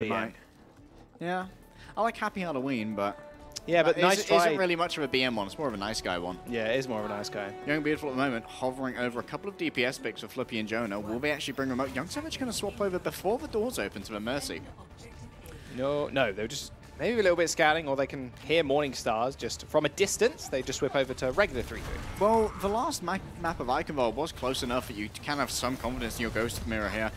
BM. Yeah, I like Happy Halloween, but yeah, but nice try. Isn't really much of a BM one. It's more of a nice guy one. Yeah, it is more of a nice guy. Young Beautiful at the moment, hovering over a couple of DPS picks for Flippy and Jonah. Will they actually bring remote? Young Savage going to swap over before the doors open to the Mercy. No, they're just maybe a little bit scouting, or they can hear Morning Stars just from a distance. They just whip over to regular 3-3. Well, the last map of Iconvolve was close enough that you can have some confidence in your Ghost Mirror here.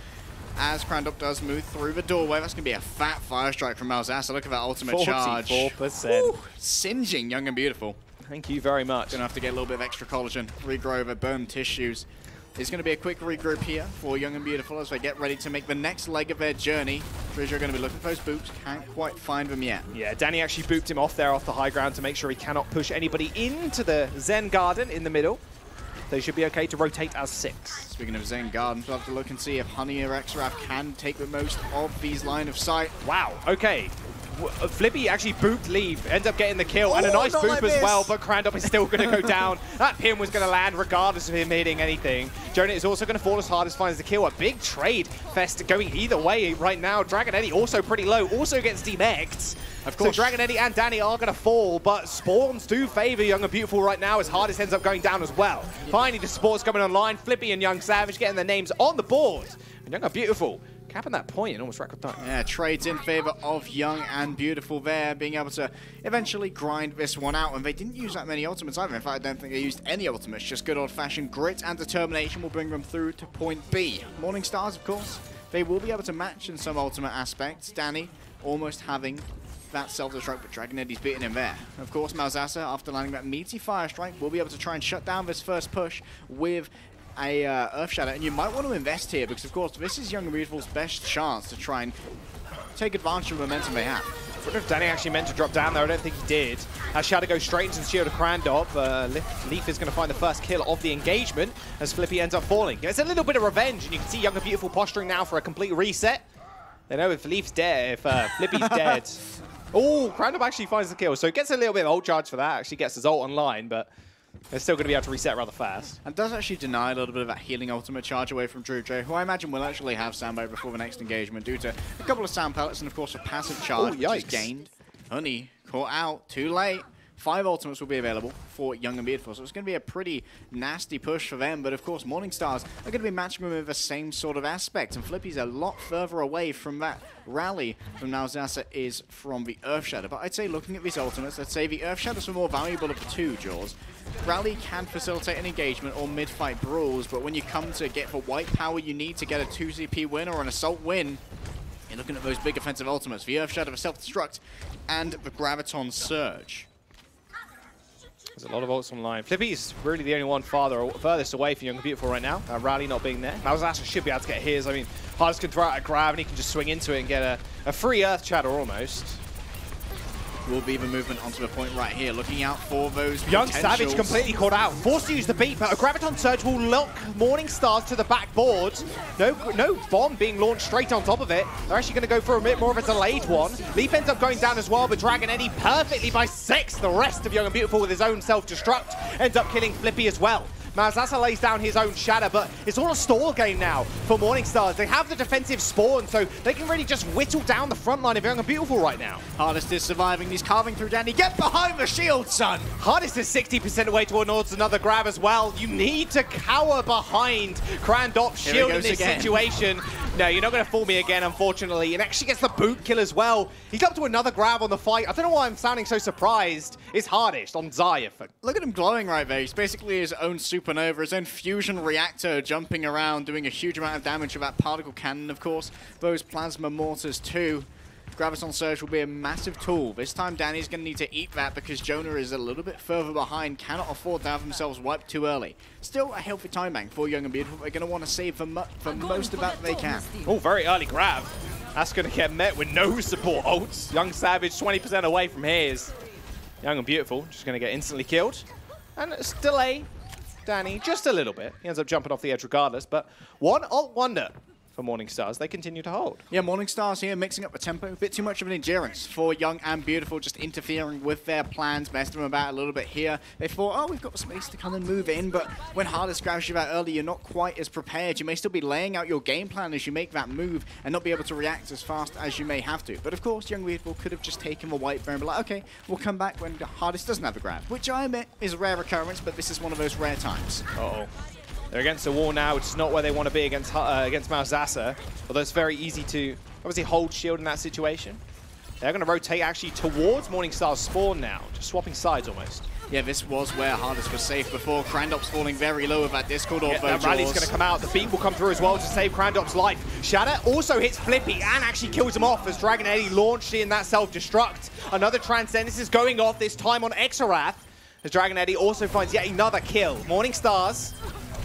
As Crandop does move through the doorway, that's going to be a fat fire strike from Malzassa. Look at that ultimate charge. 44%. Singeing Young and Beautiful. Thank you very much. Going to have to get a little bit of extra collagen, regrow over bone tissues. It's going to be a quick regroup here for Young and Beautiful as they get ready to make the next leg of their journey. Tridd are going to be looking for those boots. Can't quite find them yet. Yeah, Danny actually booped him off there off the high ground to make sure he cannot push anybody into the Zen Garden in the middle. They should be okay to rotate as 6. Speaking of Zen Garden, we'll have to look and see if Honey or Xraf can take the most of these line of sight. Wow, okay. Flippy actually booped Leave, ends up getting the kill, and a nice boop like as well, but Crandop is still going to go down. That pin was going to land regardless of him hitting anything. Jonah is also going to fall as hard as finds the kill. A big trade fest going either way right now. Dragon Eddie also pretty low, also gets demeched. Of course. So Dragon Eddie and Danny are going to fall, but spawns do favor Young and Beautiful right now as Hardest ends up going down as well. Finally, the support's coming online. Flippy and Young Savage getting their names on the board. And Young and Beautiful capping that point in almost record time. Yeah, trades in favor of Young and Beautiful there, being able to eventually grind this one out. And they didn't use that many ultimates either. In fact, I don't think they used any ultimates. Just good old-fashioned grit and determination will bring them through to point B. Morning Stars, of course, they will be able to match in some ultimate aspects. Danny almost having that self-destruct, but Dragon Eddie's beating him there. Of course, Malzassa, after landing that meaty fire strike, will be able to try and shut down this first push with a Earth Shadow, and you might want to invest here because, of course, this is Young and Beautiful's best chance to try and take advantage of the momentum they have. I wonder if Danny actually meant to drop down there. I don't think he did. As Shadow goes straight into the shield of Crandop, Leaf is going to find the first kill of the engagement as Flippy ends up falling. It's a little bit of revenge, and you can see Young and Beautiful posturing now for a complete reset. They know if Leaf's dead, if Flippy's dead. Oh, Crandop actually finds the kill, so it gets a little bit of ult charge for that. Actually gets his ult online, but they're still going to be able to reset rather fast. And does actually deny a little bit of that healing ultimate charge away from Tridd, who I imagine will actually have Soundbite before the next engagement due to a couple of sound pellets and, of course, a passive charge which is gained. Honey caught out too late. 5 ultimates will be available for Young and Beautiful, so it's going to be a pretty nasty push for them. But of course, Morning Stars are going to be matching them with the same sort of aspect, and Flippy's a lot further away from that rally from Malzassa is from the Earth Shadow. But I'd say looking at these ultimates, I'd say the Earth Shadows are more valuable of the two, Jaws. Rally can facilitate an engagement or mid-fight brawls, but when you come to get the white power you need to get a 2 CP win or an assault win, you're looking at those big offensive ultimates, the Earth Shadow, the Self-Destruct, and the Graviton Surge. There's a lot of ults online. Flippy's really the only one furthest away from Young and Beautiful right now. Rally not being there. Malzassa should be able to get his. I mean, Hardest can throw out a grab and he can just swing into it and get a free Earth Shadow almost. Will be the movement onto the point right here, looking out for those Young Savage completely caught out, forced to use the beat, but a Graviton Surge will lock Morning Stars to the backboard. No bomb being launched straight on top of it. They're actually going to go for a bit more of a delayed one. Leaf ends up going down as well, but Dragon Eddie perfectly bisects the rest of Young and Beautiful with his own self-destruct. Ends up killing Flippy as well. Malzassa lays down his own shadow, but it's all a stall game now for Morning Stars. They have the defensive spawn, so they can really just whittle down the front line of Young and Beautiful right now. Hardest is surviving. He's carving through Danny. Get behind the shield, son! Hardest is 60% away towards another grab as well. You need to cower behind Crandop's shield in this situation. No, you're not going to fool me again, unfortunately. And actually gets the boot kill as well. He's up to another grab on the fight. I don't know why I'm sounding so surprised. It's Hardest on Zaya. Look at him glowing right there. He's basically his own supernova, his own fusion reactor jumping around, doing a huge amount of damage with that particle cannon, of course. Those plasma mortars too. Graviton Surge will be a massive tool. This time Danny's going to need to eat that because Jonah is a little bit further behind, cannot afford to have themselves wiped too early. Still a healthy time bank for Young and Beautiful. They're going to want to save for most of that they can. Oh, very early grab. That's going to get met with no support ults. Young Savage 20% away from his. Young and Beautiful just going to get instantly killed. And it's delay Danny just a little bit. He ends up jumping off the edge regardless, but one ult wonder for Morningstars. They continue to hold. Yeah, Morningstars here mixing up the tempo. A bit too much of an endurance for Young and Beautiful, just interfering with their plans, messing them about a little bit here. They thought, oh, we've got space to come and move in, but when Hardest grabs you that early, you're not quite as prepared. You may still be laying out your game plan as you make that move and not be able to react as fast as you may have to. But of course, Young Beautiful could have just taken the white bear and be like, okay, we'll come back when Hardest doesn't have a grab, which I admit is a rare occurrence, but this is one of those rare times. Uh-oh. They're against the wall now, which is not where they want to be against Malzahsa, although it's very easy to obviously hold shield in that situation. They're going to rotate actually towards Morningstar's spawn now, just swapping sides almost. Yeah, this was where Hardest was safe before. Crandop's falling very low with that Discord Orb. That rally's going to come out. The beat will come through as well to save Crandop's life. Shatter also hits Flippy and actually kills him off as Dragon Eddie launched in that self-destruct. Another Transcendence is going off, this time on Exarath, as Dragon Eddie also finds yet another kill. Morningstars,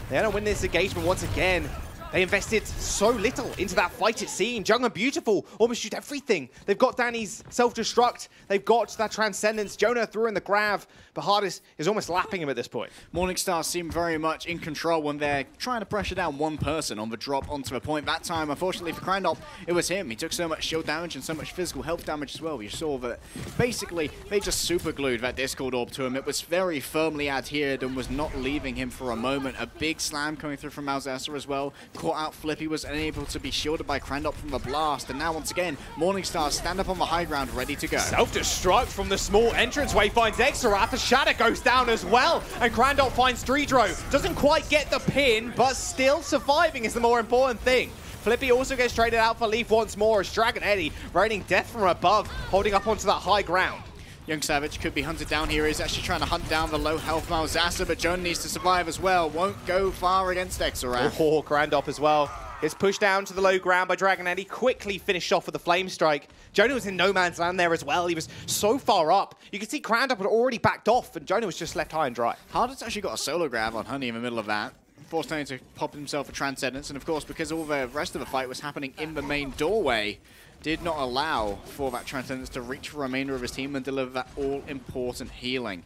they're going to win this engagement once again. They invested so little into that fight, it seemed. Young and Beautiful almost shoot everything. They've got Danny's self-destruct. They've got that Transcendence. Jonah threw in the grab, but Hardest is almost lapping him at this point. Morningstar seem very much in control when they're trying to pressure down one person on the drop onto the point. That time, unfortunately for Crandop, it was him. He took so much shield damage and so much physical health damage as well. You saw that basically they just super glued that Discord Orb to him. It was very firmly adhered and was not leaving him for a moment. A big slam coming through from Malzahsa as well. Caught out Flippy, was unable to be shielded by Crandop from the blast. And now once again, Morningstar stand up on the high ground, ready to go. Self-destruct from the small entranceway finds Exarath. The Shatter goes down as well. And Crandop finds Dredro. Doesn't quite get the pin, but still surviving is the more important thing. Flippy also gets traded out for Leaf once more as Dragon Eddie raining death from above, holding up onto that high ground. Young Savage could be hunted down here. He's actually trying to hunt down the low health Malzahsa, but Jonah needs to survive as well. Won't go far against Exarath. Oh, Crandop as well. It's pushed down to the low ground by Dragon Eddie. Quickly finished off with a flame strike. Jonah was in no man's land there as well. He was so far up. You could see Crandop had already backed off, and Jonah was just left high and dry. Hardest actually got a solo grab on Honey in the middle of that. Forced Honey to pop himself a Transcendence, and of course, because all the rest of the fight was happening in the main doorway, did not allow for that Transcendence to reach the remainder of his team and deliver that all-important healing.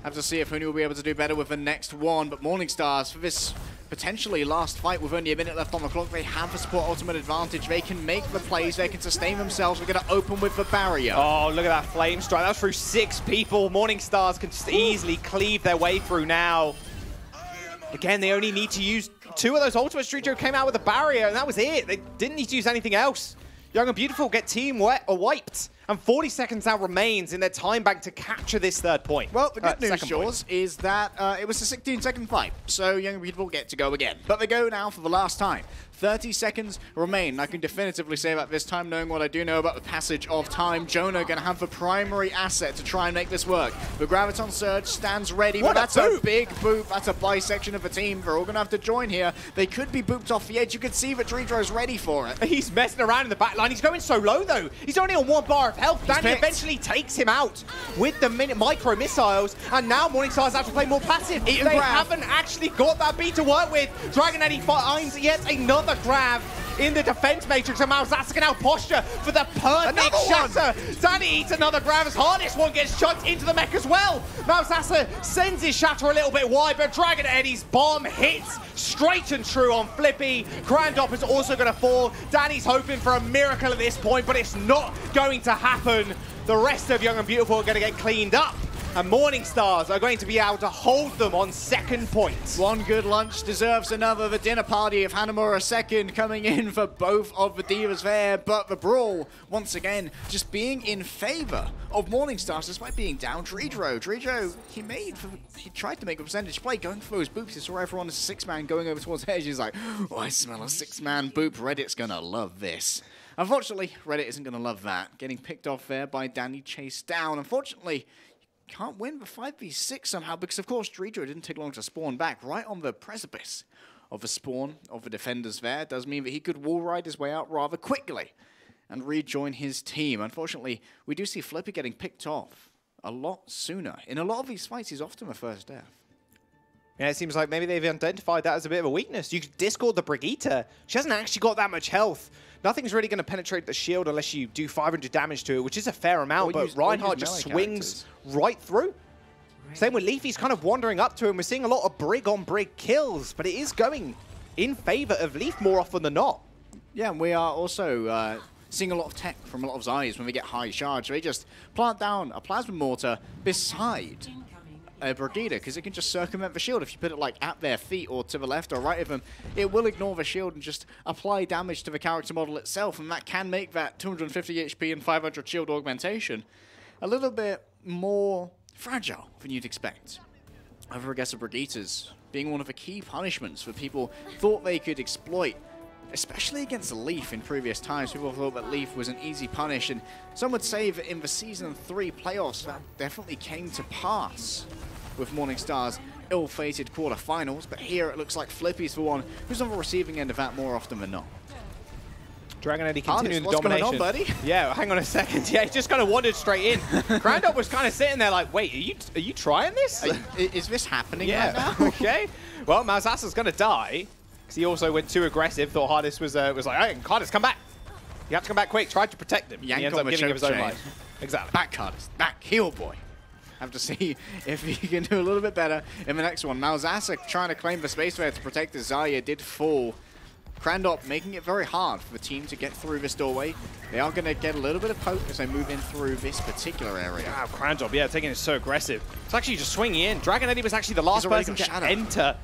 Have to see if Huni will be able to do better with the next one, but Morningstars, for this potentially last fight with only a minute left on the clock, they have the support ultimate advantage. They can make the plays, they can sustain themselves. We're going to open with the barrier. Oh, look at that flame strike. That was through 6 people. Morningstars can just easily cleave their way through now. Again, they only need to use 2 of those ultimates. Dredro came out with a barrier, and that was it. They didn't need to use anything else. Young and Beautiful get team wiped, and 40 seconds now remains in their time bank to capture this 3rd point. Well, the good news, Jaws, is that it was a 16-second fight, so Young and Beautiful get to go again. But they go now for the last time. 30 seconds remain. I can definitively say that this time, knowing what I do know about the passage of time. Jonah going to have the primary asset to try and make this work. The Graviton Surge stands ready, but that's a big boop. That's a bisection of a team. They're all going to have to join here. They could be booped off the edge. You can see that Dredro's ready for it. He's messing around in the back line. He's going so low, though. He's only on 1 bar of health. Danny eventually takes him out with the micro missiles, and now Morningstars have to play more passive. They haven't actually got that beat to work with. Dragon Eddie finds yet another grab in the defense matrix, and Malzahsa can now posture for the perfect shatter. Danny eats another grab as Hardest one gets chucked into the mech as well. Malzahsa sends his shatter a little bit wide, but Dragon Eddie's bomb hits straight and true on Flippy. Crandop is also going to fall. Danny's hoping for a miracle at this point, but it's not going to happen. The rest of Young and Beautiful are going to get cleaned up, and Morningstars are going to be able to hold them on 2nd point. One good lunch deserves another. The dinner party of Hanamura 2nd coming in for both of the divas there, but the brawl, once again, just being in favor of Morningstars despite being down. Dredro, he tried to make a percentage play, going for those boops. He saw everyone as a 6-man going over towards Edge. He's like, oh, I smell a 6-man boop. Reddit's gonna love this. Unfortunately, Reddit isn't gonna love that. Getting picked off there by Danny, chased down. Unfortunately, can't win the 5v6 somehow because, of course, Dredro didn't take long to spawn back right on the precipice of the spawn of the defenders there. It does mean that he could wall ride his way out rather quickly and rejoin his team. Unfortunately, we do see Flippy getting picked off a lot sooner. In a lot of these fights, he's often the first death. Yeah, it seems like maybe they've identified that as a bit of a weakness. You could Discord the Brigitte. She hasn't actually got that much health. Nothing's really going to penetrate the shield unless you do 500 damage to it, which is a fair amount, but Reinhardt just swings right through. Same with Leafy's kind of wandering up to him. We're seeing a lot of Brig on Brig kills, but it is going in favor of Leaf more often than not. Yeah, and we are also seeing a lot of tech from a lot of Zayas when we get high charge. They just plant down a plasma mortar beside a Brigitte, because it can just circumvent the shield. If you put it like at their feet or to the left or right of them, it will ignore the shield and just apply damage to the character model itself, and that can make that 250 HP and 500 shield augmentation a little bit more fragile than you'd expect. However, I guess the Brigittas being one of the key punishments that people thought they could exploit, especially against Leaf in previous times. People thought that Leaf was an easy punish, and some would say that in the Season 3 playoffs, that definitely came to pass with Morningstar's ill-fated quarterfinals, but here it looks like Flippy's the one who's on the receiving end of that more often than not. Dragon Eddie continuing the domination. What's going on, buddy? Yeah, hang on a second. Yeah, he just kind of wandered straight in. Grandop was kind of sitting there like, wait, are you trying this? Is this happening right now? Okay. Well, Malzasa's going to die, because he also went too aggressive. Thought Hardest was like, hey, Hardest, come back. You have to come back quick. Tried to protect him. He ends up giving him his own life. Exactly. Back, Hardest. Back. Heal, boy. Have to see if he can do a little bit better in the next one. Malzasa trying to claim the space there to protect the Zaya did fall. Crandop making it very hard for the team to get through this doorway. They are going to get a little bit of poke as they move in through this particular area. Wow, Crandop, yeah, taking it so aggressive. It's actually just swinging in. Dragon Eddie was actually the last person to enter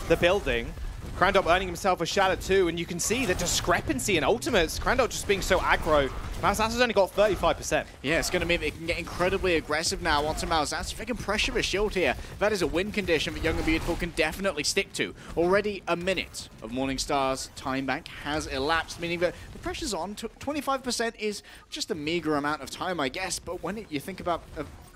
the building. Crandop earning himself a shadow too, and you can see the discrepancy in ultimates. Crandop just being so aggro. Malzasa's only got 35%. Yeah, it's going to mean they can get incredibly aggressive now onto Malzasa. If they can pressure the shield here, that is a win condition that Young and Beautiful can definitely stick to. Already a minute of Morningstar's time bank has elapsed, meaning that the pressure's on. 25% is just a meager amount of time, I guess, but when you think about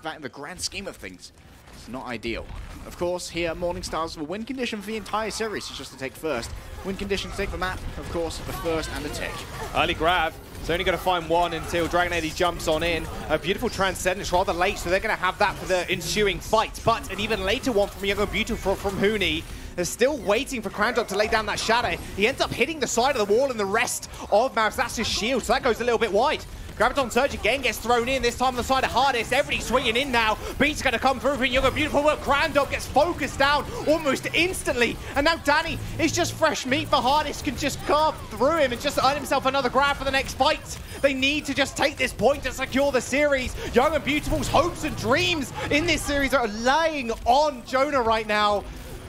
that in the grand scheme of things, it's not ideal. Of course, here, Morningstar's the win condition for the entire series is just to take first. Win condition to take the map, of course, the first and the tick. Early grab. It's only going to find one until Dragon Eddie jumps on in. A beautiful Transcendence rather late, so they're going to have that for the ensuing fight. But an even later one from Young and Beautiful from Huni. They're still waiting for Crandop to lay down that shadow. He ends up hitting the side of the wall and the rest of Malzasa's shield, so that goes a little bit wide. Graviton Surge again gets thrown in, this time on the side of Hardest. Everybody's swinging in now. Beat's going to come through for Young and Beautiful, but Crandop gets focused down almost instantly. And now Danny is just fresh meat for Hardest, can just carve through him and just earn himself another grab for the next fight. They need to just take this point to secure the series. Young and Beautiful's hopes and dreams in this series are laying on Jonah right now.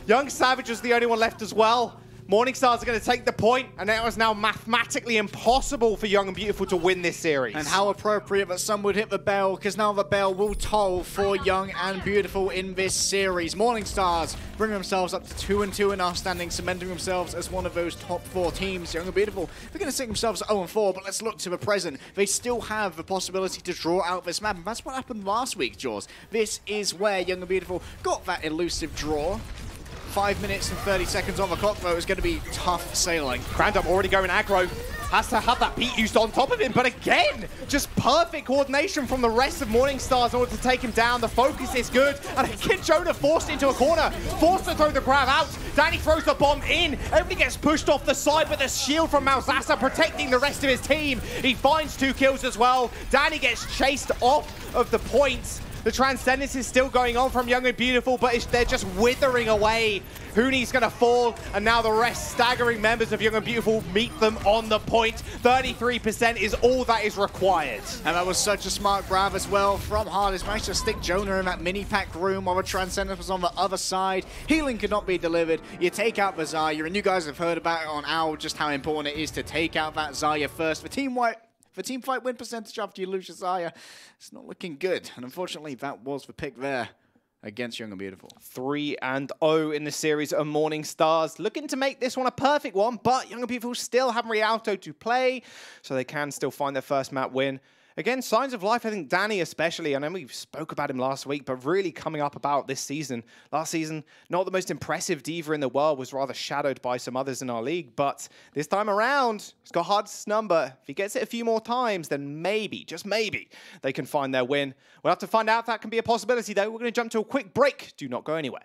Young Savage is the only one left as well. Morningstars are going to take the point, and it was now mathematically impossible for Young and Beautiful to win this series. And how appropriate that some would hit the bell, because now the bell will toll for Young and Beautiful in this series. Morningstars bring themselves up to 2-2 in our standing, cementing themselves as one of those top 4 teams. Young and Beautiful, they're going to stick themselves 0-4, but let's look to the present. They still have the possibility to draw out this map, and that's what happened last week, Jaws. This is where Young and Beautiful got that elusive draw. 5 minutes and 30 seconds on the clock, though, is going to be tough sailing. Crandop already going aggro. Has to have that beat used on top of him, but again, just perfect coordination from the rest of Morningstars in order to take him down. The focus is good, and again, Jonah forced into a corner, forced to throw the grab out. Danny throws the bomb in. Everybody gets pushed off the side, but the shield from Malzasa protecting the rest of his team. He finds 2 kills as well. Danny gets chased off of the points. The Transcendence is still going on from Young and Beautiful, but they're just withering away. Huni's going to fall, and now the rest staggering members of Young and Beautiful meet them on the point. 33% is all that is required. And that was such a smart grab as well from Hardest. Managed to stick Jonah in that mini-pack room while the Transcendence was on the other side. Healing could not be delivered. You take out the Zarya, and you guys have heard about it on OWL, just how important it is to take out that Zarya first. For team fight win percentage after you lose your Zarya, it's not looking good. And unfortunately, that was the pick there against Young and Beautiful. 3-0 in the series of Morningstars. Looking to make this one a perfect one, but Young and Beautiful still have Rialto to play, so they can still find their first map win. Again, signs of life, I think Danny especially, I know we spoke about him last week, but really coming up about this season. Last season, not the most impressive diva in the world, was rather shadowed by some others in our league, but this time around, he's got Hardest's number. If he gets it a few more times, then maybe, just maybe, they can find their win. We'll have to find out if that can be a possibility, though. We're going to jump to a quick break. Do not go anywhere.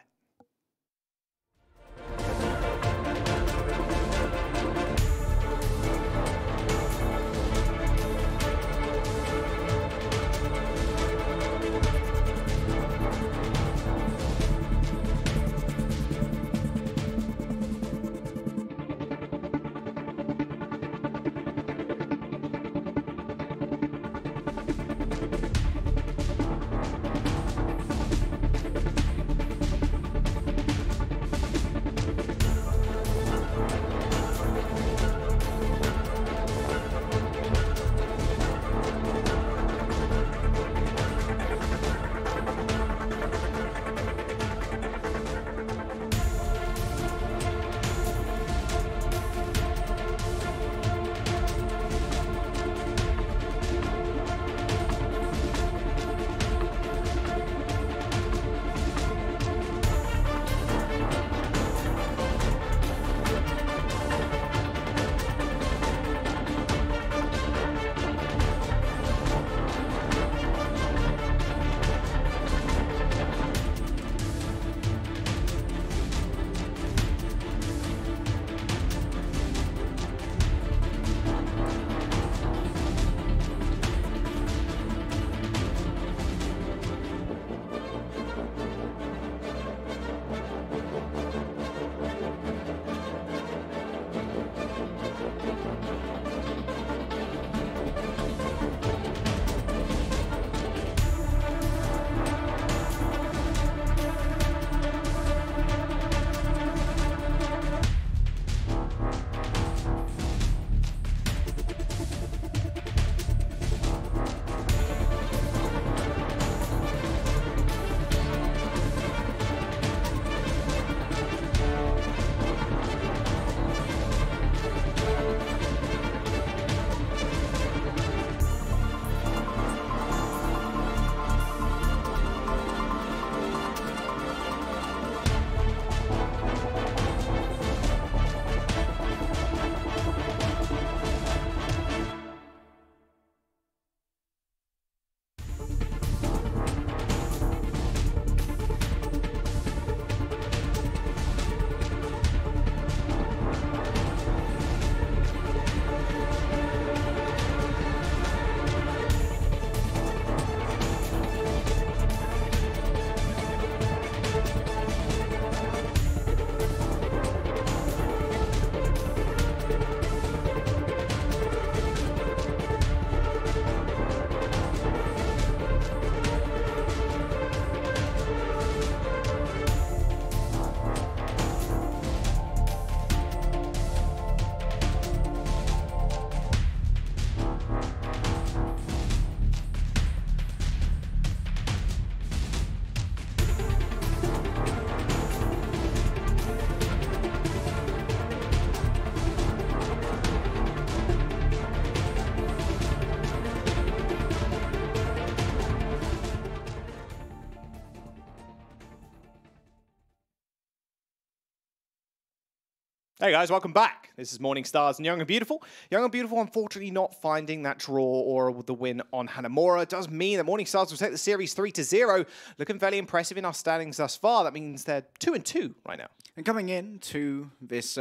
Hey guys, welcome back. This is Morning Stars and Young and Beautiful. Young and Beautiful, unfortunately, not finding that draw or the win on Hanamura. It does mean that Morning Stars will take the series 3-0. Looking fairly impressive in our standings thus far. That means they're 2-2 right now. And coming into this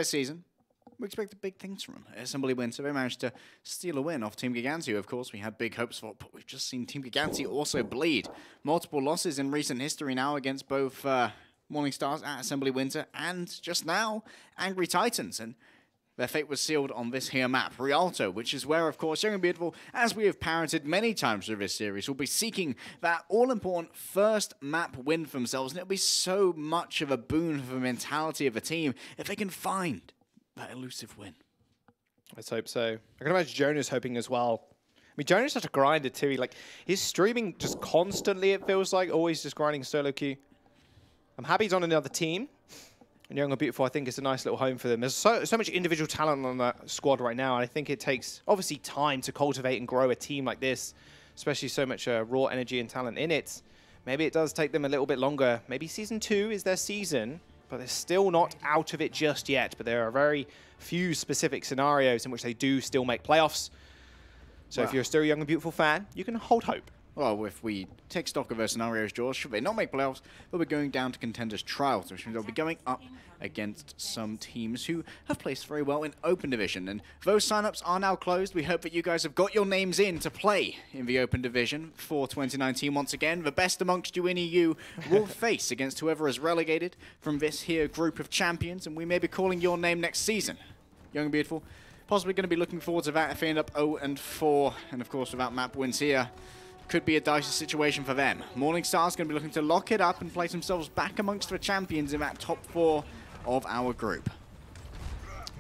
season, we expected big things from them. Assembly Winter, they managed to steal a win off Team Giganti, who, of course, we had big hopes for, but we've just seen Team Giganti also bleed. Multiple losses in recent history now against both Morning Stars at Assembly Winter and just now Angry Titans, and their fate was sealed on this here map, Rialto, which is where, of course, Young and Beautiful, as we have parroted many times through this series, will be seeking that all-important first map win for themselves, and it'll be so much of a boon for the mentality of the team if they can find that elusive win. Let's hope so. I can imagine Jonah's hoping as well. I mean, Jonah's such a grinder too. He's streaming just constantly, it feels like, always just grinding solo queue. I'm happy he's on another team. And Young and Beautiful, I think, is a nice little home for them. There's so much individual talent on that squad right now. And I think it takes, obviously, time to cultivate and grow a team like this, especially so much raw energy and talent in it. Maybe it does take them a little bit longer. Maybe Season 2 is their season, but they're still not out of it just yet. But there are very few specific scenarios in which they do still make playoffs. So if you're still a Young and Beautiful fan, you can hold hope. Well, if we take stock of their scenarios, George, should they not make playoffs, they'll be going down to Contenders Trials, which means they'll be going up against some teams who have placed very well in Open Division. And those signups are now closed. We hope that you guys have got your names in to play in the Open Division for 2019 once again. The best amongst you in EU will face against whoever is relegated from this here group of champions, and we may be calling your name next season. Young and Beautiful, possibly going to be looking forward to that if they end up 0-4, and of course without map wins here. Could be a dicey situation for them. Morning Stars going to be looking to lock it up and place themselves back amongst the champions in that top 4 of our group.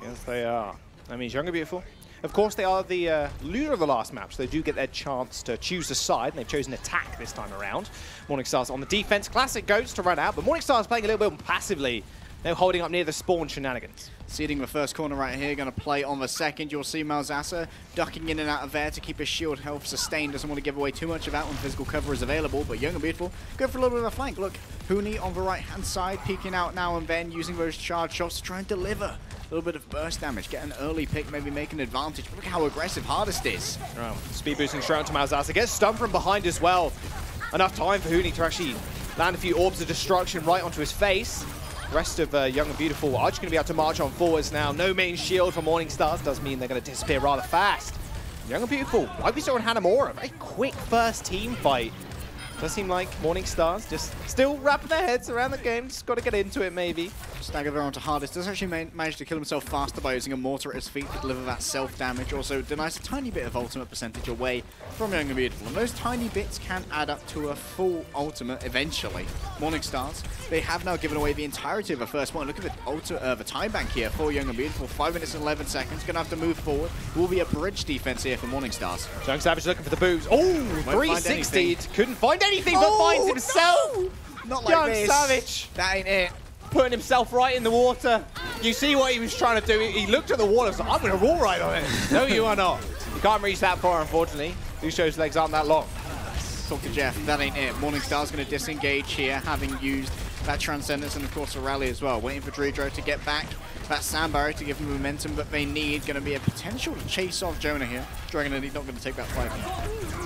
Yes, they are. That means Young and Beautiful. Of course, they are the loser of the last map, so they do get their chance to choose a side, and they've chosen attack this time around. Morning Stars on the defense. Classic Goats to run out, but Morning Stars playing a little bit passively. They're holding up near the spawn shenanigans. Seeding the first corner right here, going to play on the second. You'll see Malzasa ducking in and out of there to keep his shield health sustained. Doesn't want to give away too much of that when physical cover is available, but Young and Beautiful go for a little bit of a flank. Look, Huni on the right-hand side, peeking out now and then, using those charge shots to try and deliver a little bit of burst damage. Get an early pick, maybe make an advantage. But look how aggressive Hardest is. Oh, speed boosting straight onto Malzasa. Gets stunned from behind as well. Enough time for Huni to actually land a few orbs of destruction right onto his face. The rest of Young and Beautiful are just going to be able to march on forwards now. No main shield for Morning Stars does mean they're going to disappear rather fast. Young and Beautiful, like we saw in Hanamura, a very quick first team fight. Does seem like Morning Stars just still wrapping their heads around the game. Just got to get into it, maybe. Stagger there onto Hardest. Does actually manage to kill himself faster by using a mortar at his feet to deliver that self-damage. Also denies a tiny bit of ultimate percentage away from Young and Beautiful. And those tiny bits can add up to a full ultimate eventually. Morning Stars, they have now given away the entirety of the first one. Look at the time bank here for Young and Beautiful. 5 minutes and 11 seconds. Going to have to move forward. Will be a bridge defense here for Morning Stars. Young Savage looking for the boost. Oh, 360'd. Couldn't find anything, but finds himself. No! Not like Young this. Savage. That ain't it. Putting himself right in the water. You see what he was trying to do. He looked at the water and was like, I'm going to roll right on it. No, you are not. You can't reach that far, unfortunately. Luccio's legs aren't that long. Talk to Jeff. That ain't it. Morning Star's going to disengage here, having used that Transcendence and, of course, a rally as well. Waiting for Tridd to get back. That sand barrier to give them the momentum that they need. Going to be a potential to chase off Jonah here. Dragon Eddie not going to take that fight.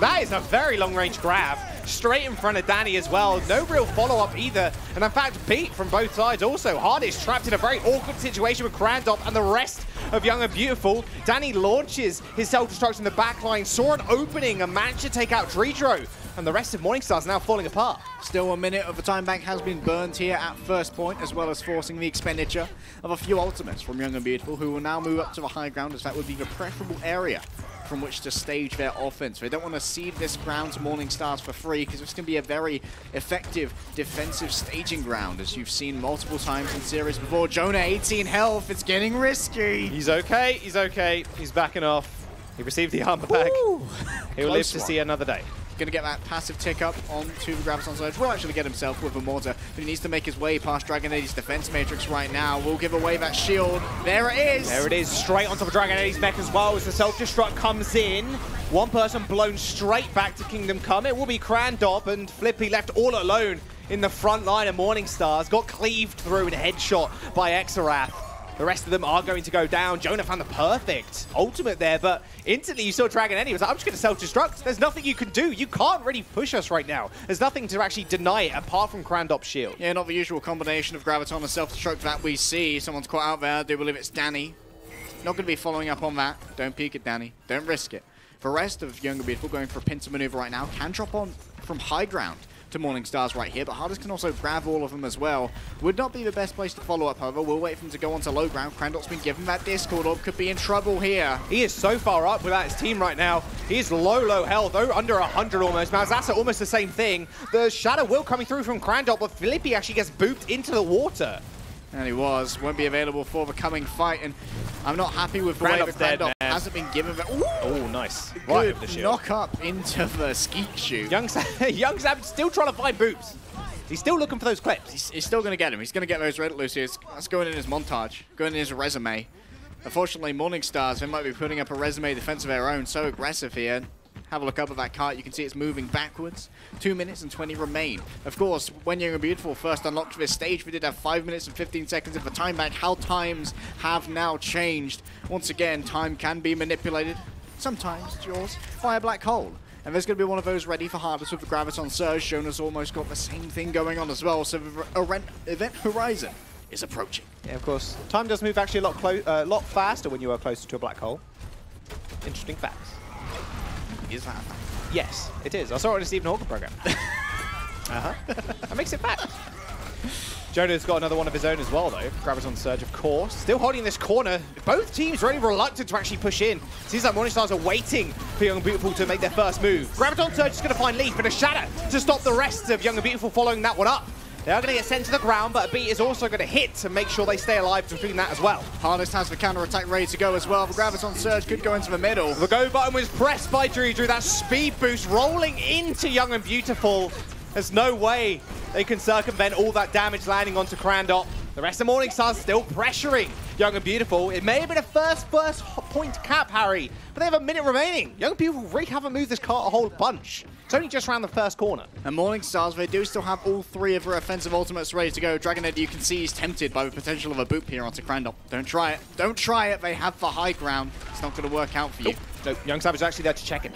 That is a very long-range grab. Straight in front of Danny as well. No real follow-up either. And in fact, beat from both sides also. Hardest trapped in a very awkward situation with Crandop and the rest of Young and Beautiful. Danny launches his self-destruct in the backline. Saw an opening and managed to take out Tridd. And the rest of Morning Stars now falling apart. Still 1 minute of the time bank has been burned here at first point, as well as forcing the expenditure of a few ultimates from Young and Beautiful, who will now move up to the high ground, as that would be the preferable area from which to stage their offense. They don't want to cede this ground to Morning Stars for free, because it's going to be a very effective defensive staging ground, as you've seen multiple times in series before. Jonah, 18 health, it's getting risky. He's okay, he's okay. He's backing off. He received the armor back. He'll live to see another day. Going to get that passive tick up onto the Graviton Surge. Will actually get himself with a mortar, but he needs to make his way past Dragon Eddie's defense matrix right now. Will give away that shield. There it is. There it is, straight onto the Dragon Eddie's mech as well as the self-destruct comes in. One person blown straight back to Kingdom Come. It will be Crandop, and Flippy left all alone in the front line of Morning Stars. Got cleaved through and headshot by Exarath. The rest of them are going to go down. Jonah found the perfect ultimate there, but instantly you saw Dragon Eddie was like, I'm just going to self-destruct. There's nothing you can do. You can't really push us right now. There's nothing to actually deny it apart from Crandop's shield. Yeah, not the usual combination of Graviton and self-destruct that we see. Someone's caught out there. I do believe it's Danny. Not going to be following up on that. Don't peek it, Danny. Don't risk it. The rest of Young and Beautiful going for a pincer maneuver right now. Can drop on from high ground to Morning Stars right here, but Hardest can also grab all of them as well. Would not be the best place to follow up, however. We'll wait for him to go onto low ground. Crandop's been given that Discord orb, could be in trouble here. He is so far up without his team right now. He's low health, under 100 almost. Malzassa almost the same thing. The Shadow will coming through from Crandop, but Flippy actually gets booped into the water. And he won't be available for the coming fight, and I'm not happy with the way that Crandop hasn't been given. Oh, nice. Right over the shield. Knock up into the skeet shoot. Young Sam's still trying to find boops. He's still looking for those clips. He's still going to get him. He's going to get those Red Lucius. That's going in his montage, going in his resume. Unfortunately, Morning Stars, they might be putting up a resume defense of their own. So aggressive here. Have a look up at that cart. You can see it's moving backwards. 2 minutes and 20 remain. Of course, when Young and Beautiful first unlocked this stage, we did have 5 minutes and 15 seconds of the time back. How times have now changed. Once again, time can be manipulated. Sometimes, Jaws, by a black hole. And there's going to be one of those ready for Hardest with the Graviton Surge. Jonas almost got the same thing going on as well. So the event horizon is approaching. Yeah, of course. Time does move actually a lot faster when you are closer to a black hole. Interesting facts. Is that a fact? Yes, it is. I saw it in a Stephen Hawking program. That makes it fact. Jonah's got another one of his own as well, though. Graviton Surge, of course. Still holding this corner. Both teams really reluctant to actually push in. Seems like Morning Stars are waiting for Young and Beautiful to make their first move. Graviton Surge is going to find Leaf and a Shatter to stop the rest of Young and Beautiful following that one up. They are going to get sent to the ground, but a beat is also going to hit to make sure they stay alive between that as well. Hardest has the counter-attack ready to go as well. The Graviton Surge could go into the middle. The go button was pressed by Drew. That speed boost rolling into Young and Beautiful. There's no way they can circumvent all that damage landing onto Crandop. The rest of Morning Stars still pressuring Young and Beautiful. It may have been a first point cap, Harry, but they have a minute remaining. Young and Beautiful really haven't moved this cart a whole bunch. It's only just around the first corner. And Morning Stars, they do still have all 3 of their offensive ultimates ready to go. Dragon Eddie, you can see he's tempted by the potential of a boop here onto Crandop. Don't try it. Don't try it. They have the high ground. It's not going to work out for you. Nope. Young Savage is actually there to check him.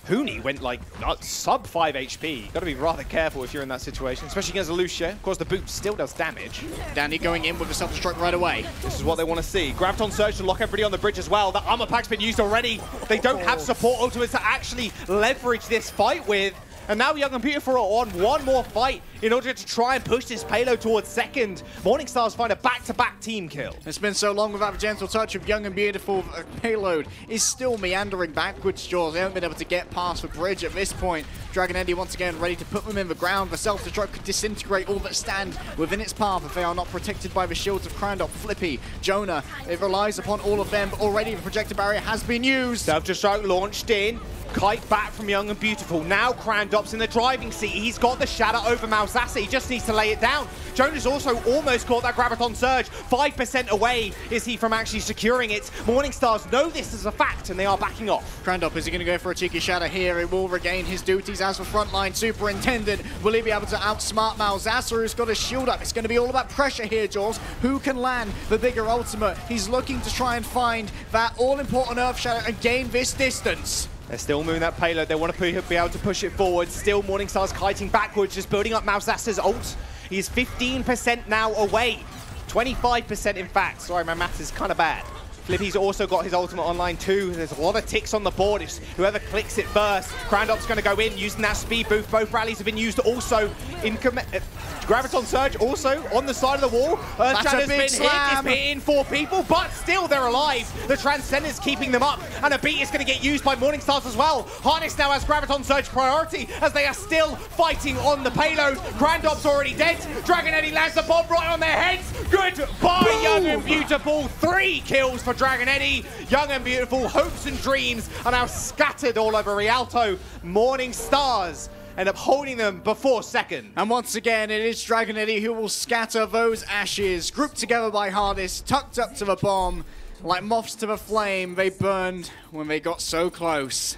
Huni went like sub 5 HP. Got to be rather careful if you're in that situation, especially against a Lucia. Of course, the boot still does damage. Danny going in with a self-destruct right away. This is what they want to see. Graviton Surge to lock everybody on the bridge as well. The armor pack's been used already. They don't have support ultimates to actually leverage this fight with. And now Young and Beautiful are on one more fight in order to try and push this payload towards second. Morning Stars find a back-to-back team kill. It's been so long without the gentle touch of Young and Beautiful. Payload is still meandering backwards, Jaws. They haven't been able to get past the bridge at this point. Dragon Eddie once again ready to put them in the ground. The self-destruct could disintegrate all that stand within its path if they are not protected by the shields of Crandop, Flippy, Jonah. It relies upon all of them, but already the projector barrier has been used. Self-destruct launched in. Kite back from Young and Beautiful. Now Crandop's in the driving seat. He's got the Shadow over Malzassa. He just needs to lay it down. Jonas also almost caught that Graviton Surge. 5% away is he from actually securing it. Morning Stars know this is a fact and they are backing off. Crandop, is he going to go for a cheeky Shadow here? He will regain his duties as the frontline superintendent. Will he be able to outsmart Malzassa, who's got a shield up? It's going to be all about pressure here, Jaws. Who can land the bigger ultimate? He's looking to try and find that all-important Earth Shadow and gain this distance. They're still moving that payload. They want to be able to push it forward. Still Morning Stars kiting backwards, just building up Malzassa's ult. He's 15% now away. 25% in fact. Sorry, my maths is kind of bad. Flippy's also got his ultimate online too. There's a lot of ticks on the board. It's whoever clicks it first. Crandop's going to go in using that speed boost. Both rallies have been used also in Graviton Surge also on the side of the wall. Shadow's been hit. It's hitting 4 people, but still they're alive. The Transcender's keeping them up, and a beat is going to get used by Morning Stars as well. Harness now has Graviton Surge priority as they are still fighting on the payload. Crandop's already dead. Dragon Eddie lands the bomb right on their heads. Goodbye, Young and Beautiful. 3 kills for Dragon Eddie. Young and Beautiful, hopes and dreams are now scattered all over Rialto. Morning Stars end up holding them before second. And once again, it is Dragon Eddie who will scatter those ashes, grouped together by Hardest, tucked up to the bomb. Like moths to the flame, they burned when they got so close.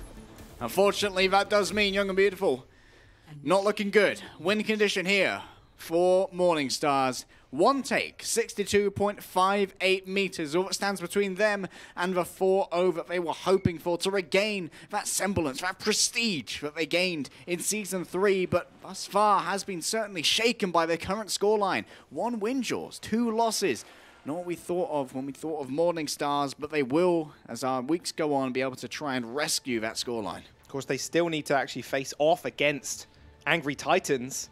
Unfortunately, that does mean Young and Beautiful not looking good. Win condition here for Morning Stars. One take, 62.58 meters. All that stands between them and the 4-0 that they were hoping for to regain that semblance, that prestige that they gained in Season 3, but thus far has been certainly shaken by their current scoreline. 1 win, Jaws, 2 losses. Not what we thought of when we thought of Morning Stars, but they will, as our weeks go on, be able to try and rescue that scoreline. Of course, they still need to actually face off against Angry Titans.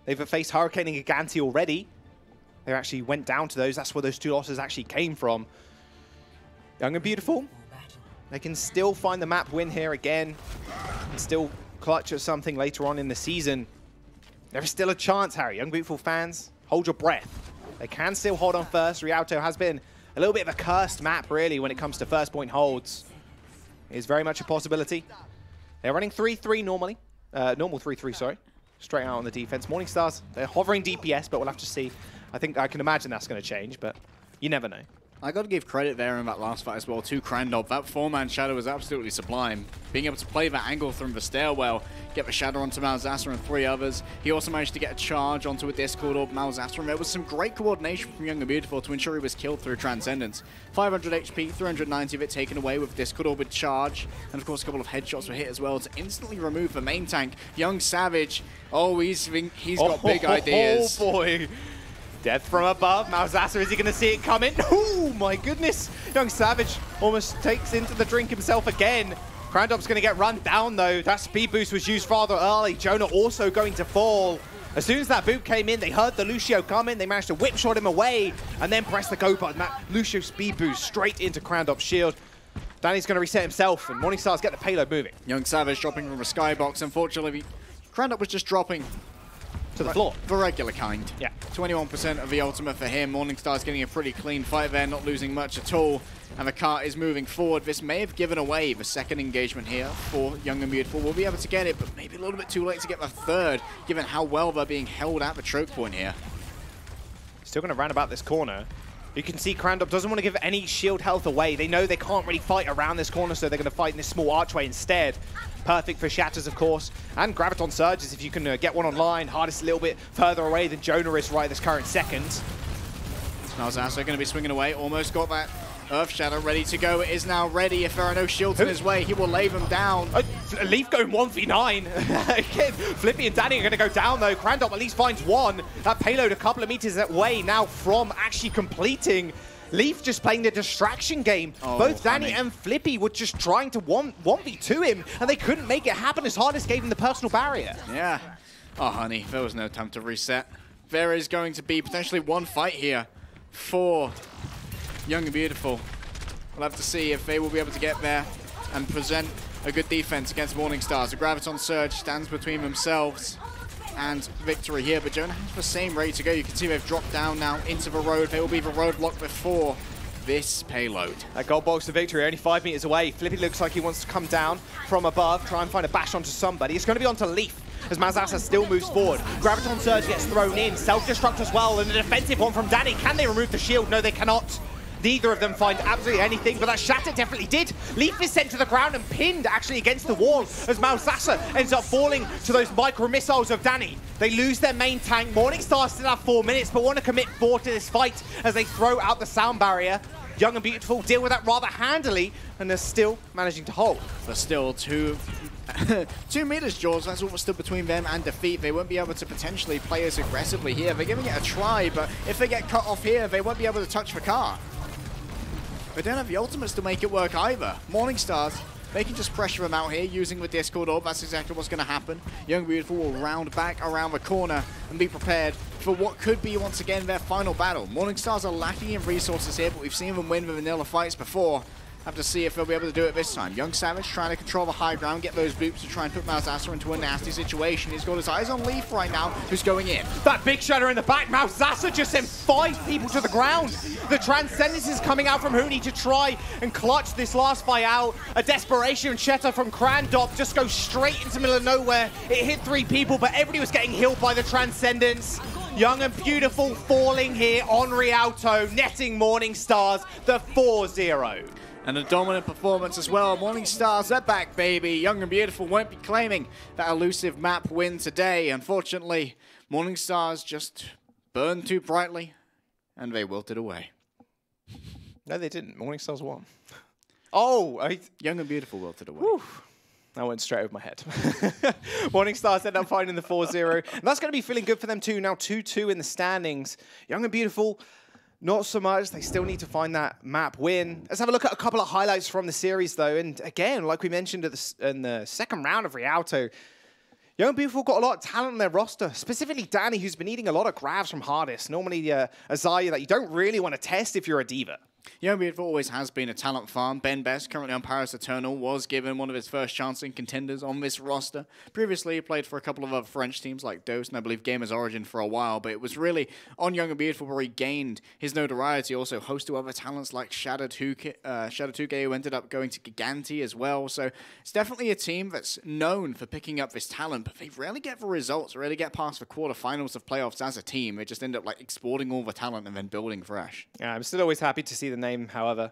They've faced Hurricane and Giganti already. They actually went down to those. That's where those 2 losses actually came from. Young and Beautiful, they can still find the map win here again and still clutch at something later on in the season. There is still a chance, Harry. Young Beautiful fans, hold your breath. They can still hold on first. Rialto has been a little bit of a cursed map, really, when it comes to first point holds. It is very much a possibility. They're running 3-3 normally. Normal 3-3, sorry. Straight out on the defense. Morning Stars, they're hovering DPS, but we'll have to see. I can imagine that's going to change, but you never know. I got to give credit there in that last fight as well to Crandop. That 4-man shadow was absolutely sublime. Being able to play that angle from the stairwell, get the shadow onto Malzahar and 3 others. He also managed to get a charge onto a Discord orb Malzahar, and there was some great coordination from Young and Beautiful to ensure he was killed through Transcendence. 500 HP, 390 of it taken away with Discord orb with charge, and of course a couple of headshots were hit as well to instantly remove the main tank. Young Savage, he's got big ideas. Oh boy. Death from above. Malzahar, is he going to see it coming? Oh my goodness. Young Savage almost takes into the drink himself again. Crandop's going to get run down though. That speed boost was used rather early. Jonah also going to fall. As soon as that boot came in, they heard the Lucio come in. They managed to whip shot him away and then press the go button. That Lucio speed boost straight into Crandop's shield. Danny's going to reset himself and Morning Stars get the payload moving. Young Savage dropping from a skybox. Unfortunately, Crandop was just dropping to the floor. The regular kind. Yeah. 21% of the ultimate for him. Morning Star's getting a pretty clean fight there, not losing much at all. And the cart is moving forward. This may have given away the second engagement here for Young and Beautiful. We'll be able to get it, but maybe a little bit too late to get the third, given how well they're being held at the choke point here. Still going to round about this corner. You can see Crandop doesn't want to give any shield health away. They know they can't really fight around this corner, so they're going to fight in this small archway instead. Perfect for Shatters, of course. And Graviton Surges, if you can get one online. Hardest a little bit further away than Jonah is right this current second. Malzahar going to be swinging away. Almost got that Earth Shadow ready to go. It is now ready. If there are no shields in his way, he will lay them down. Leaf going 1v9. Again, Flippy and Danny are going to go down, though. Crandop at least finds one. That payload a couple of meters away now from actually completing. Leaf just playing the distraction game. Both Danny and Flippy were just trying to 1v2 him, and they couldn't make it happen as Hardest gave him the personal barrier. Yeah. Oh, honey, there was no time to reset. There is going to be potentially one fight here for Young and Beautiful. We'll have to see if they will be able to get there and present a good defense against Morning Stars. The Graviton Surge stands between themselves and victory here, but Jonah has the same ready to go. You can see they've dropped down now into the road. They will be the roadblock before this payload. That gold box to victory, only 5 meters away. Flippy looks like he wants to come down from above, try and find a bash onto somebody. It's going to be onto Leaf as Malzahar still moves forward. Graviton Surge gets thrown in, self-destruct as well, and a defensive one from Danny. Can they remove the shield? No, they cannot. Neither of them find absolutely anything, but that Shatter definitely did. Leaf is sent to the ground and pinned actually against the wall as Malzahar ends up falling to those micro missiles of Danny. They lose their main tank. Morning Star still have 4 minutes, but want to commit 4 to this fight as they throw out the sound barrier. Young and Beautiful deal with that rather handily, and they're still managing to hold. They're still 2 meters, Jaws. That's all that's still between them and defeat. They won't be able to potentially play as aggressively here. They're giving it a try, but if they get cut off here, they won't be able to touch the car. They don't have the ultimates to make it work either. Morning Stars, they can just pressure them out here using the Discord orb. That's exactly what's going to happen. Young Beautiful will round back around the corner and be prepared for what could be, once again, their final battle. Morning Stars are lacking in resources here, but we've seen them win the vanilla fights before. Have to see if they'll be able to do it this time. Young Savage trying to control the high ground, get those boops to try and put Malzahar into a nasty situation. He's got his eyes on Leaf right now, who's going in. That big shatter in the back. Malzahar just sent 5 people to the ground. The Transcendence is coming out from Huni to try and clutch this last fight out. A desperation shatter from Crandop just goes straight into the middle of nowhere. It hit 3 people, but everybody was getting healed by the Transcendence. Young and Beautiful falling here on Rialto, netting Morning Stars the 4-0. And a dominant performance as well. Morning Stars, they're back, baby. Young and Beautiful won't be claiming that elusive map win today. Unfortunately, Morning Stars just burned too brightly, and they wilted away. No, they didn't. Morningstar's won. Oh, Young and Beautiful wilted away. Whew. That went straight over my head. Morningstars end up finding the 4-0. And that's going to be feeling good for them too. Now 2-2 in the standings. Young and Beautiful, not so much. They still need to find that map win. Let's have a look at a couple of highlights from the series, though. And again, like we mentioned in the second round of Rialto, Young and Beautiful got a lot of talent on their roster, specifically Danny, who's been eating a lot of grabs from Hardest. Normally a Zarya that you don't really want to test if you're a diva. Young and Beautiful always has been a talent farm. Ben Best, currently on Paris Eternal, was given one of his first chances in Contenders on this roster. Previously, he played for a couple of other French teams like Dose and I believe Gamers Origin for a while, but it was really on Young and Beautiful where he gained his notoriety. Also host to other talents like Shadow 2K, who ended up going to Giganti as well. So it's definitely a team that's known for picking up this talent, but they rarely get the results, rarely get past the quarterfinals of playoffs as a team. They just end up like exporting all the talent and then building fresh. Yeah, I'm still always happy to see the name, however,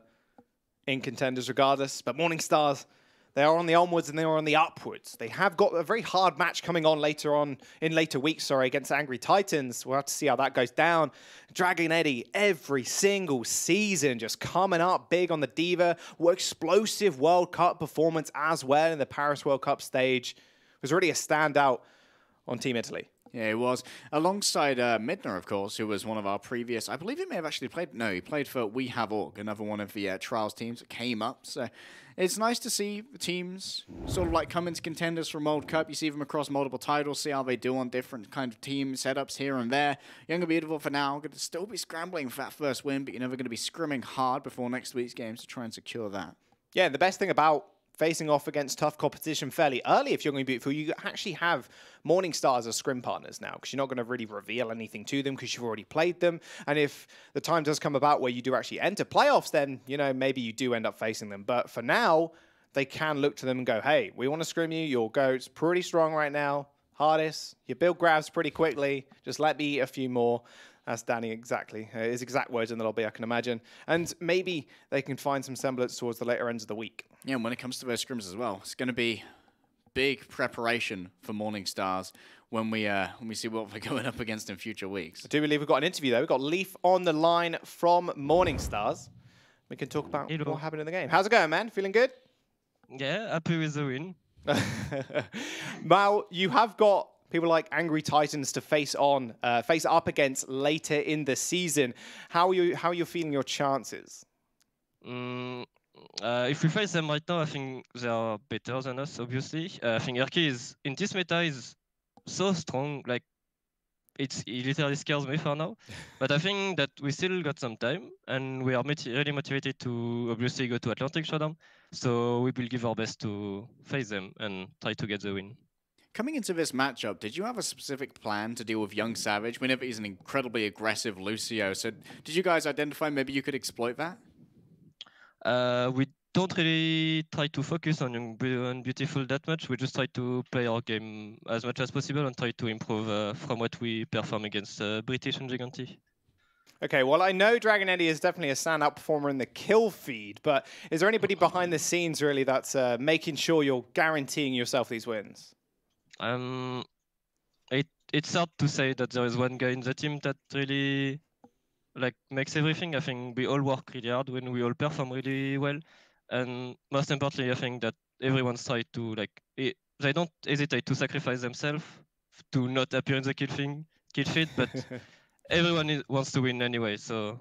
in Contenders regardless. But Morningstars, they are on the onwards and they are on the upwards. They have got a very hard match coming on in later weeks, against Angry Titans. We'll have to see how that goes down. Dragon Eddie, every single season, just coming up big on the Diva. Explosive World Cup performance as well in the Paris World Cup stage. It was really a standout on Team Italy. Yeah, he was. Alongside Midner, of course, who was one of our previous... I believe he may have actually played... No, he played for We Have Org, another one of the Trials teams that came up. So it's nice to see teams sort of like come into Contenders from World Cup. You see them across multiple titles, see how they do on different kind of team setups here and there. Young and Beautiful for now. Going to still be scrambling for that first win, but you're never going to be scrimming hard before next week's games to try and secure that. Yeah, the best thing about facing off against tough competition fairly early, if you're going to be Beautiful, you actually have Morningstars as scrim partners now, because you're not going to really reveal anything to them because you've already played them. And if the time does come about where you do actually enter playoffs, then, maybe you do end up facing them. But for now, they can look to them and go, hey, we want to scrim you. Your goat's pretty strong right now. Hardest. You build grabs pretty quickly. Just let me eat a few more. That's Danny exactly. His exact words in the lobby, I can imagine. And maybe they can find some semblance towards the later ends of the week. Yeah, and when it comes to those scrims as well, it's going to be big preparation for Morningstars when we see what we're going up against in future weeks. I do believe we've got an interview, though. We've got Leaf on the line from Morningstars. We can talk about what happened in the game. How's it going, man? Feeling good? Yeah, happy with the win. Mal, you have got people like Angry Titans to face up against later in the season. How are you feeling your chances? If we face them right now, I think they are better than us, obviously. I think Erky is, in this meta, is so strong, like, it literally scares me for now. But I think that we still got some time, and we are really motivated to obviously go to Atlantic Showdown. So we will give our best to face them and try to get the win. Coming into this matchup, did you have a specific plan to deal with Young Savage? We know that he's an incredibly aggressive Lucio, so did you guys identify maybe you could exploit that? We don't really try to focus on Young and Beautiful that much. We just try to play our game as much as possible and try to improve from what we perform against British and Giganti. Okay, well, I know Dragon Eddie is definitely a standout performer in the kill feed, but is there anybody behind the scenes, really, that's making sure you're guaranteeing yourself these wins? It's hard to say that there is one guy in the team that really makes everything. I think we all work really hard when we all perform really well, and most importantly, I think that everyone's tried to they don't hesitate to sacrifice themselves to not appear in the kill feed, but everyone wants to win anyway. So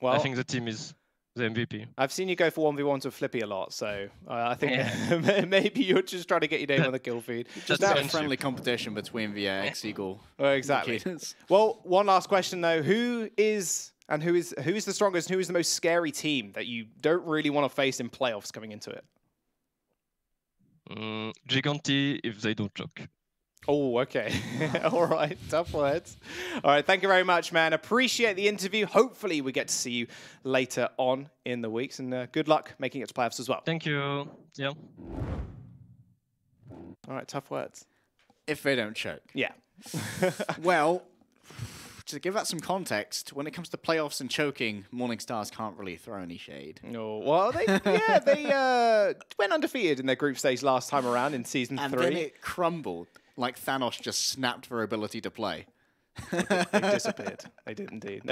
I think the team is the MVP. I've seen you go for 1v1s with Flippy a lot, so I think maybe you're just trying to get your name on the kill feed. Just that friendly competition between the X-Eagle. Exactly. Well, one last question though: who is the strongest? Who is the most scary team that you don't really want to face in playoffs coming into it? Giganti, if they don't choke. Oh, okay. All right. Tough words. All right. Thank you very much, man. Appreciate the interview. Hopefully, we get to see you later on in the weeks. And good luck making it to playoffs as well. Thank you. Yeah. All right. Tough words. If they don't choke. Yeah. Well, to give that some context, when it comes to playoffs and choking, Morningstars can't really throw any shade. No. Well, they went undefeated in their group stage last time around in Season 3. And then it crumbled. Like Thanos just snapped their ability to play. They disappeared. They did indeed.